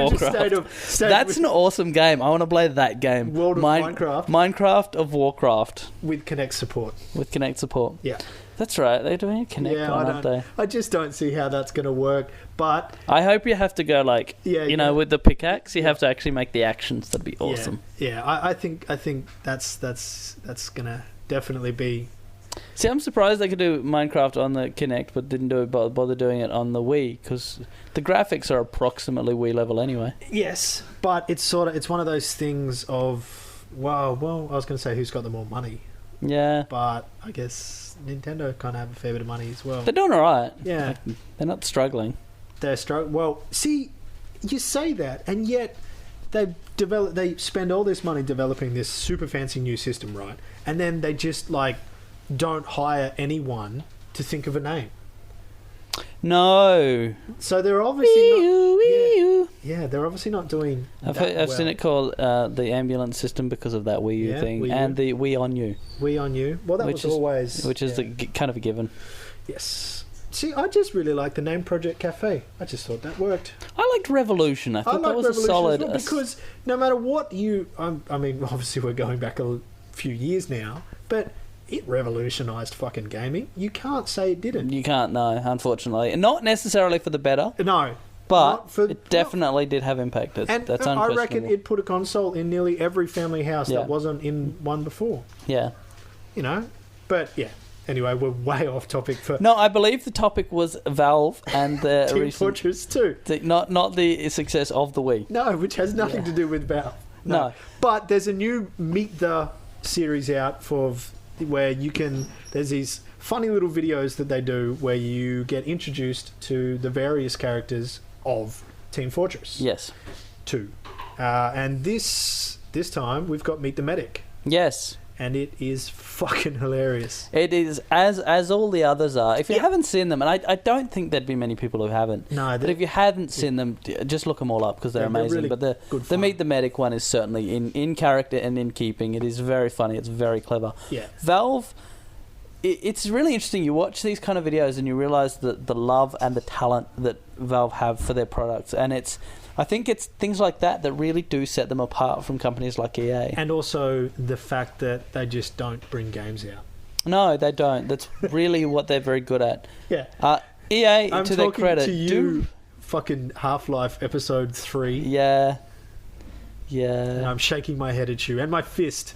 [SPEAKER 2] have just stayed
[SPEAKER 1] That's
[SPEAKER 2] with
[SPEAKER 1] an awesome game. I want to play that game.
[SPEAKER 2] World of Minecraft.
[SPEAKER 1] Minecraft of Warcraft.
[SPEAKER 2] With Kinect support.
[SPEAKER 1] With Kinect support.
[SPEAKER 2] Yeah.
[SPEAKER 1] That's right. They're doing a Kinect one, aren't they?
[SPEAKER 2] I just don't see how that's going to work. But
[SPEAKER 1] I hope you have to go like, with the pickaxe, you have to actually make the actions. That'd be awesome.
[SPEAKER 2] Yeah. I think that's going to definitely be.
[SPEAKER 1] See, I'm surprised they could do Minecraft on the Kinect, but didn't bother doing it on the Wii, because the graphics are approximately Wii level anyway.
[SPEAKER 2] Yes, but it's one of those things of, well, I was going to say who's got the more money.
[SPEAKER 1] Yeah.
[SPEAKER 2] But I guess Nintendo kind of have a fair bit of money as well.
[SPEAKER 1] They're doing all right.
[SPEAKER 2] Yeah.
[SPEAKER 1] Like, they're not struggling.
[SPEAKER 2] They're struggling. Well, see, you say that, and yet they spend all this money developing this super fancy new system, right? And then they just, like, don't hire anyone to think of a name.
[SPEAKER 1] No.
[SPEAKER 2] So they're obviously they're obviously not doing
[SPEAKER 1] I've seen it called the ambulance system because of that Wii U thing. Wii U. And the Wii On You.
[SPEAKER 2] Wii On You. Well, that was always...
[SPEAKER 1] Which is kind of a given.
[SPEAKER 2] Yes. See, I just really like the name Project Cafe. I just thought that worked.
[SPEAKER 1] I liked Revolution. I thought that was a solid...
[SPEAKER 2] Well, because no matter what you... I mean, obviously we're going back a few years now, but... It revolutionised fucking gaming. You can't say it didn't.
[SPEAKER 1] You can't, no, unfortunately. Not necessarily for the better.
[SPEAKER 2] No.
[SPEAKER 1] But it definitely did have impact. That's unquestionable.
[SPEAKER 2] I reckon it put a console in nearly every family house that wasn't in one before.
[SPEAKER 1] Yeah.
[SPEAKER 2] You know? But, yeah. Anyway, we're way off topic for...
[SPEAKER 1] No, I believe the topic was Valve and the
[SPEAKER 2] Team Fortress 2.
[SPEAKER 1] Not the success of the Wii.
[SPEAKER 2] No, which has nothing to do with Valve.
[SPEAKER 1] No.
[SPEAKER 2] But there's a new Meet the series out for... where there's these funny little videos that they do where you get introduced to the various characters of Team Fortress.
[SPEAKER 1] Yes.
[SPEAKER 2] 2. And this time we've got Meet the Medic.
[SPEAKER 1] Yes.
[SPEAKER 2] And it is fucking hilarious.
[SPEAKER 1] It is, as all the others are. If you haven't seen them, and I don't think there'd be many people who haven't.
[SPEAKER 2] No.
[SPEAKER 1] But if you haven't seen them, just look them all up because they're amazing.
[SPEAKER 2] Really
[SPEAKER 1] but the Meet the Medic one is certainly in character and in keeping. It is very funny. It's very clever.
[SPEAKER 2] Yeah.
[SPEAKER 1] Valve, it's really interesting. You watch these kind of videos and you realise the love and the talent that Valve have for their products. And I think it's things like that really do set them apart from companies like EA.
[SPEAKER 2] And also the fact that they just don't bring games out.
[SPEAKER 1] No, they don't. That's really what they're very good at.
[SPEAKER 2] Yeah.
[SPEAKER 1] EA,
[SPEAKER 2] I'm
[SPEAKER 1] to their credit,
[SPEAKER 2] to you, fucking Half-Life Episode 3.
[SPEAKER 1] Yeah. Yeah.
[SPEAKER 2] And I'm shaking my head at you and my fist.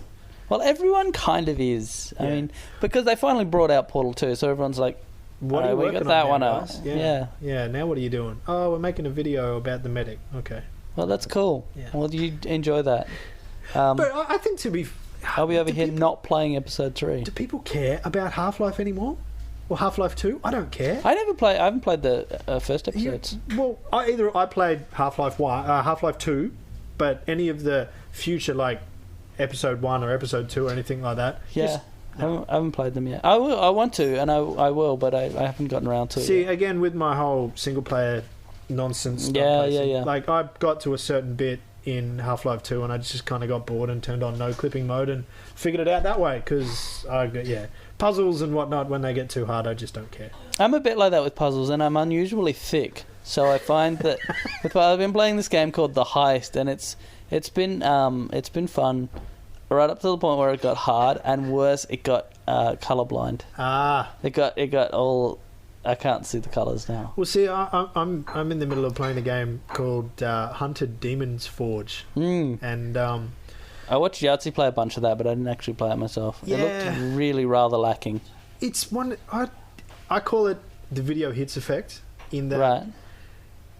[SPEAKER 1] Well, everyone kind of is. I mean, because they finally brought out Portal 2, so everyone's like,
[SPEAKER 2] what are you working
[SPEAKER 1] got that
[SPEAKER 2] on now,
[SPEAKER 1] one
[SPEAKER 2] guys?
[SPEAKER 1] up.
[SPEAKER 2] Yeah, now what are you doing? Oh, we're making a video about the medic. Okay.
[SPEAKER 1] Well, that's cool. Yeah. Well, you enjoy that.
[SPEAKER 2] But I think
[SPEAKER 1] I'll be over here not playing Episode 3.
[SPEAKER 2] Do people care about Half-Life anymore? Or Half-Life 2? I don't care.
[SPEAKER 1] I haven't played the first episodes.
[SPEAKER 2] I played Half-Life 1, Half-Life 2, but any of the future, like, Episode 1 or Episode 2 or anything like that.
[SPEAKER 1] Yeah. I haven't played them yet. I will. I want to, and I will, but I haven't gotten around to it.
[SPEAKER 2] See,
[SPEAKER 1] yet.
[SPEAKER 2] Again, with my whole single-player nonsense stuff.
[SPEAKER 1] Yeah.
[SPEAKER 2] Like, I got to a certain bit in Half-Life 2 and I just kind of got bored and turned on no clipping mode and figured it out that way because, puzzles and whatnot, when they get too hard, I just don't care.
[SPEAKER 1] I'm a bit like that with puzzles, and I'm unusually thick. So I find that I've been playing this game called The Heist, and it's been fun. Right up to the point where it got hard, and worse, it got colorblind. It got all. I can't see the colors now.
[SPEAKER 2] Well, see, I'm in the middle of playing a game called Hunted Demon's Forge, and
[SPEAKER 1] I watched Yahtzee play a bunch of that, but I didn't actually play it myself.
[SPEAKER 2] Yeah.
[SPEAKER 1] It looked really rather lacking.
[SPEAKER 2] It's one I call it the video hits effect. In that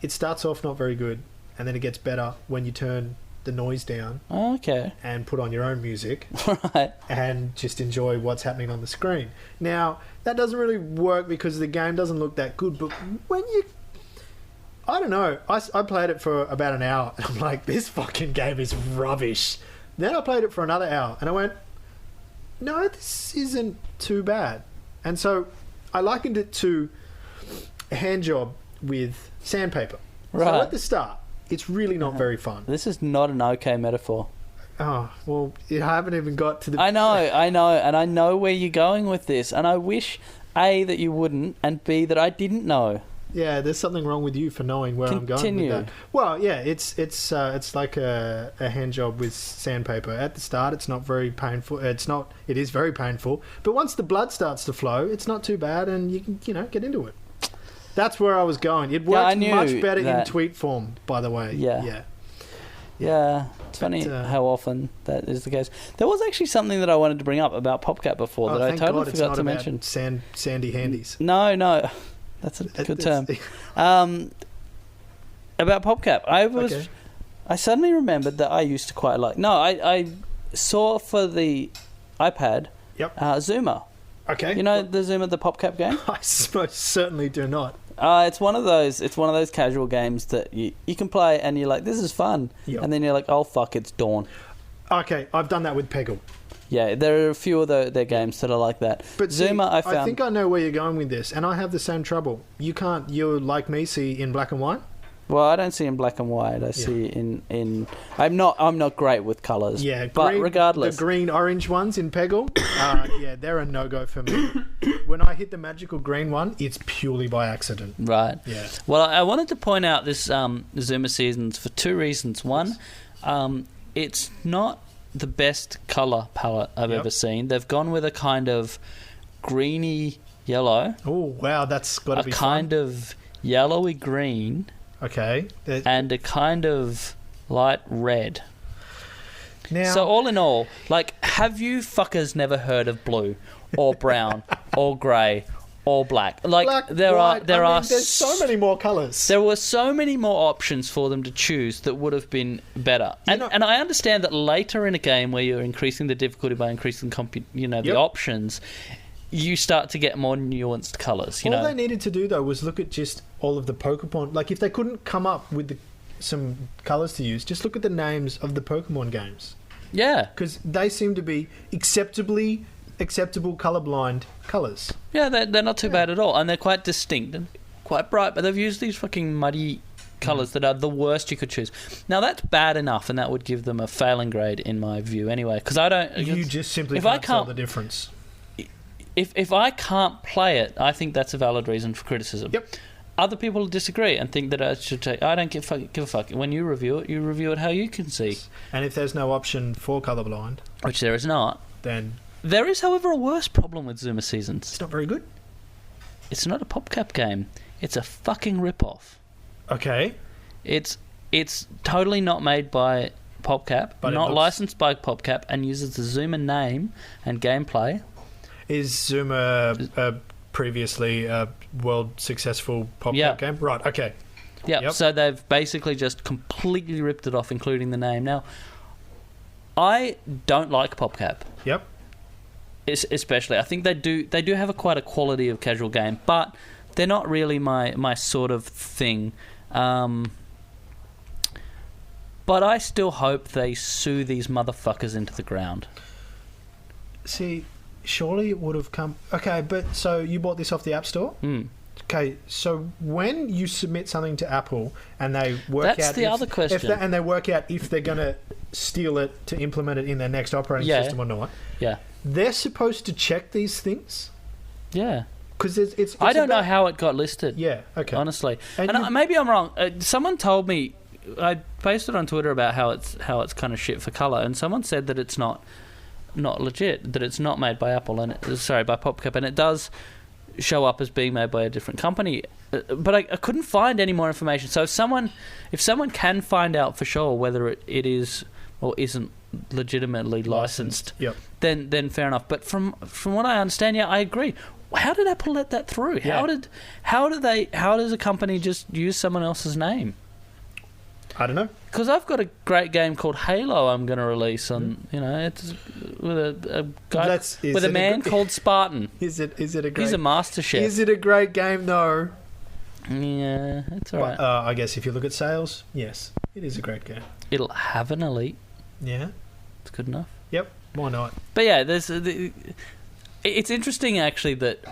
[SPEAKER 2] it starts off not very good, and then it gets better when you turn the noise down.
[SPEAKER 1] Oh, okay.
[SPEAKER 2] And put on your own music.
[SPEAKER 1] Right.
[SPEAKER 2] And just enjoy what's happening on the screen. Now, that doesn't really work because the game doesn't look that good, but when you... I don't know. I played it for about an hour, and I'm like, this fucking game is rubbish. Then I played it for another hour, and I went, no, this isn't too bad. And so I likened it to a hand job with sandpaper.
[SPEAKER 1] Right.
[SPEAKER 2] So at the start, it's really not very fun.
[SPEAKER 1] This is not an okay metaphor.
[SPEAKER 2] Oh, well, I haven't even got to the...
[SPEAKER 1] I know, and I know where you're going with this, and I wish, A, that you wouldn't, and B, that I didn't know.
[SPEAKER 2] Yeah, there's something wrong with you for knowing where I'm going with that. Well, yeah, it's like a hand job with sandpaper. At the start, it's not very painful. It is very painful. But once the blood starts to flow, it's not too bad, and you can get into it. That's where I was going. It works much better in tweet form, by the way.
[SPEAKER 1] Yeah. It's funny how often that is the case. There was actually something that I wanted to bring up about PopCap before that I totally forgot to mention.
[SPEAKER 2] Sandy handies.
[SPEAKER 1] No. That's a good term. About PopCap, I suddenly remembered that I used to quite like. No, I saw for the iPad.
[SPEAKER 2] Yep.
[SPEAKER 1] Zuma.
[SPEAKER 2] Okay.
[SPEAKER 1] You know the Zuma, the PopCap game?
[SPEAKER 2] I most certainly do not.
[SPEAKER 1] It's one of those casual games that you can play and you're like, this is fun.
[SPEAKER 2] Yep.
[SPEAKER 1] And then you're like, oh fuck, it's Dawn.
[SPEAKER 2] Okay, I've done that with Peggle.
[SPEAKER 1] Yeah, there are a few of their games that are like that.
[SPEAKER 2] But
[SPEAKER 1] Zuma,
[SPEAKER 2] I think I know where you're going with this, and I have the same trouble. You're like me, see in black and white?
[SPEAKER 1] Well, I don't see in black and white. I see in. I'm not great with colours.
[SPEAKER 2] Yeah,
[SPEAKER 1] but regardless,
[SPEAKER 2] the green orange ones in Peggle, they're a no-go for me. When I hit the magical green one, it's purely by accident.
[SPEAKER 1] Right.
[SPEAKER 2] Yeah.
[SPEAKER 1] Well, I wanted to point out this Zuma Seasons for two reasons. One, it's not the best colour palette I've ever seen. They've gone with a kind of greeny yellow.
[SPEAKER 2] Oh wow, that's got to be
[SPEAKER 1] a kind
[SPEAKER 2] fun.
[SPEAKER 1] of yellowy green.
[SPEAKER 2] Okay.
[SPEAKER 1] And a kind of light red.
[SPEAKER 2] Now,
[SPEAKER 1] so all in all, like, have you fuckers never heard of blue or brown or grey or black? Like,
[SPEAKER 2] there's so many more colours.
[SPEAKER 1] There were so many more options for them to choose that would have been better. And I understand that later in a game where you're increasing the difficulty by increasing the options, you start to get more nuanced colours.
[SPEAKER 2] All they needed to do, though, was look at just all of the Pokemon. Like, if they couldn't come up with some colours to use, just look at the names of the Pokemon games.
[SPEAKER 1] Yeah.
[SPEAKER 2] Because they seem to be acceptable colourblind colours.
[SPEAKER 1] Yeah, they're not too bad at all. And they're quite distinct and quite bright, but they've used these fucking muddy colours that are the worst you could choose. Now, that's bad enough, and that would give them a failing grade, in my view, anyway. Because I don't...
[SPEAKER 2] You just simply can't tell the difference.
[SPEAKER 1] If I can't play it, I think that's a valid reason for criticism.
[SPEAKER 2] Yep.
[SPEAKER 1] Other people disagree and think that I should take... I don't give a fuck. When you review it how you can see.
[SPEAKER 2] And if there's no option for colourblind...
[SPEAKER 1] Which there is not.
[SPEAKER 2] Then...
[SPEAKER 1] There is, however, a worse problem with Zuma Seasons.
[SPEAKER 2] It's not very good.
[SPEAKER 1] It's not a PopCap game. It's a fucking rip-off.
[SPEAKER 2] Okay.
[SPEAKER 1] It's totally not made by PopCap, but not licensed by PopCap, and uses the Zuma name and gameplay.
[SPEAKER 2] Is Zuma previously a world successful PopCap game? Right, okay.
[SPEAKER 1] Yep, so they've basically just completely ripped it off, including the name. Now, I don't like PopCap.
[SPEAKER 2] Yep.
[SPEAKER 1] Especially, I think they do have quite a quality of casual game, but they're not really my sort of thing. But I still hope they sue these motherfuckers into the ground.
[SPEAKER 2] See, surely it would have come... Okay, but so you bought this off the App Store?
[SPEAKER 1] Mm.
[SPEAKER 2] Okay, so when you submit something to Apple and they work out...
[SPEAKER 1] That's the other question.
[SPEAKER 2] And they work out if they're going to steal it to implement it in their next operating system or not.
[SPEAKER 1] Yeah.
[SPEAKER 2] They're supposed to check these things?
[SPEAKER 1] Yeah.
[SPEAKER 2] Because it's
[SPEAKER 1] I don't know how it got listed.
[SPEAKER 2] Yeah, okay.
[SPEAKER 1] Honestly. And maybe I'm wrong. Someone told me... I posted on Twitter about how it's kind of shit for colour, and someone said that it's not legit, that it's not made by Apple, by PopCap, and it does show up as being made by a different company. But I couldn't find any more information. So if someone can find out for sure whether it is or isn't legitimately licensed, then fair enough. But from what I understand, I agree. How did Apple let that through? How does a company just use someone else's name?
[SPEAKER 2] I don't know.
[SPEAKER 1] Because I've got a great game called Halo I'm going to release on, it's with a guy with a man called Spartan.
[SPEAKER 2] Is it a great...
[SPEAKER 1] He's a master chef.
[SPEAKER 2] Is it a great game though?
[SPEAKER 1] Yeah, it's alright.
[SPEAKER 2] I guess if you look at sales, yes, it is a great game.
[SPEAKER 1] It'll have an elite.
[SPEAKER 2] Yeah.
[SPEAKER 1] It's good enough.
[SPEAKER 2] Yep, why not?
[SPEAKER 1] But yeah, it's interesting actually that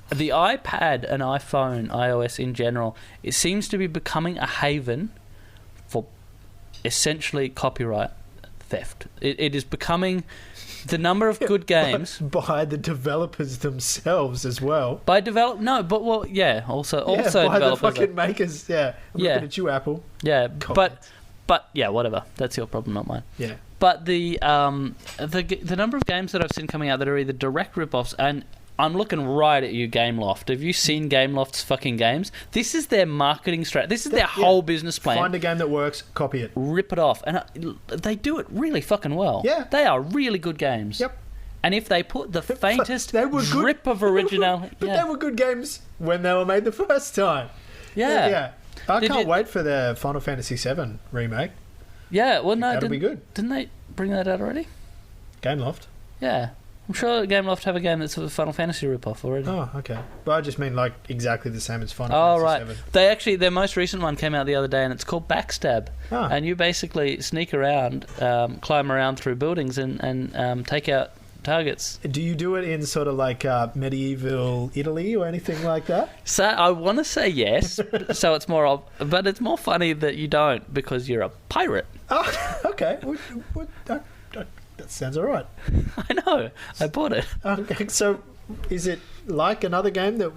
[SPEAKER 1] the iPad and iPhone, iOS in general, it seems to be becoming a haven for essentially copyright theft. It is becoming the number of good games
[SPEAKER 2] by the developers themselves as well.
[SPEAKER 1] Also
[SPEAKER 2] by
[SPEAKER 1] developers.
[SPEAKER 2] the fucking makers. Yeah, I'm looking at you, Apple.
[SPEAKER 1] Yeah, but yeah, whatever. That's your problem, not mine.
[SPEAKER 2] Yeah.
[SPEAKER 1] But the number of games that I've seen coming out that are either direct rip-offs, and I'm looking right at you, Gameloft. Have you seen Gameloft's fucking games? This is their marketing strategy. This is their whole business plan.
[SPEAKER 2] Find a game that works, copy it.
[SPEAKER 1] Rip it off. And they do it really fucking well.
[SPEAKER 2] Yeah.
[SPEAKER 1] They are really good games.
[SPEAKER 2] Yep.
[SPEAKER 1] And if they put the faintest drip of originality...
[SPEAKER 2] But they were good games when they were made the first time.
[SPEAKER 1] Yeah.
[SPEAKER 2] Yeah. I can't wait for the Final Fantasy VII remake.
[SPEAKER 1] Yeah, well, no,
[SPEAKER 2] that'll be good.
[SPEAKER 1] Didn't they bring that out already?
[SPEAKER 2] Gameloft?
[SPEAKER 1] Yeah. I'm sure Gameloft have a game that's a Final Fantasy rip-off already.
[SPEAKER 2] Oh, okay. But I just mean like exactly the same as Final Fantasy VII.
[SPEAKER 1] They actually, their most recent one came out the other day, and it's called Backstab.
[SPEAKER 2] Oh.
[SPEAKER 1] And you basically sneak around, climb around through buildings, and take out targets.
[SPEAKER 2] Do you do it in sort of like medieval Italy or anything like that?
[SPEAKER 1] So I want to say yes, so it's more but it's more funny that you don't, because you're a pirate.
[SPEAKER 2] Oh, okay. That sounds all right.
[SPEAKER 1] I know. I bought it.
[SPEAKER 2] Okay, so is it like another game that...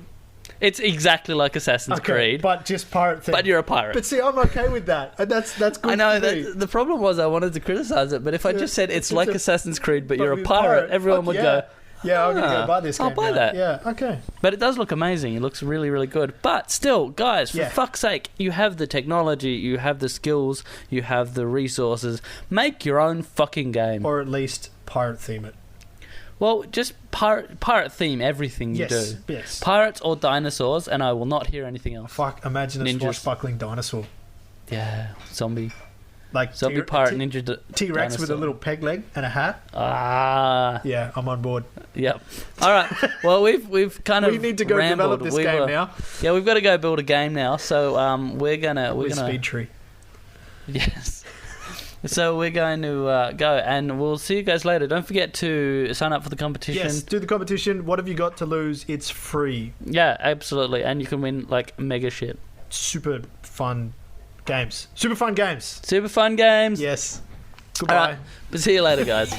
[SPEAKER 1] It's exactly like Assassin's Creed,
[SPEAKER 2] but just pirate thing.
[SPEAKER 1] But you're a pirate.
[SPEAKER 2] But see, I'm okay with that. That's good.
[SPEAKER 1] I know. The problem was I wanted to criticize it, but if I just said it's like Assassin's Creed, but you're a pirate, everyone would go,
[SPEAKER 2] yeah, I'm going to go buy this game.
[SPEAKER 1] I'll buy that.
[SPEAKER 2] Yeah, okay.
[SPEAKER 1] But it does look amazing. It looks really, really good. But still, guys, for fuck's sake, you have the technology, you have the skills, you have the resources. Make your own fucking game.
[SPEAKER 2] Or at least pirate theme it.
[SPEAKER 1] Well, just pirate theme everything you do.
[SPEAKER 2] Yes.
[SPEAKER 1] Pirates or dinosaurs, and I will not hear anything else.
[SPEAKER 2] Fuck, imagine a swashbuckling dinosaur.
[SPEAKER 1] Yeah, zombie.
[SPEAKER 2] Like
[SPEAKER 1] zombie pirate ninja
[SPEAKER 2] T-Rex with a little peg leg and a hat.
[SPEAKER 1] Ah.
[SPEAKER 2] Yeah, I'm on board.
[SPEAKER 1] Yep. All right. Well, we've kind of
[SPEAKER 2] we need to go
[SPEAKER 1] rambled.
[SPEAKER 2] develop this game now.
[SPEAKER 1] Yeah, we've got to go build a game now. So we're gonna
[SPEAKER 2] Speed Tree.
[SPEAKER 1] Yes. So we're going to go, and we'll see you guys later. Don't forget to sign up for the competition.
[SPEAKER 2] Yes, do the competition. What have you got to lose? It's free.
[SPEAKER 1] Yeah, absolutely. And you can win, like, mega shit.
[SPEAKER 2] Super fun games. Super fun games.
[SPEAKER 1] Super fun games.
[SPEAKER 2] Yes. Goodbye.
[SPEAKER 1] But see you later, guys.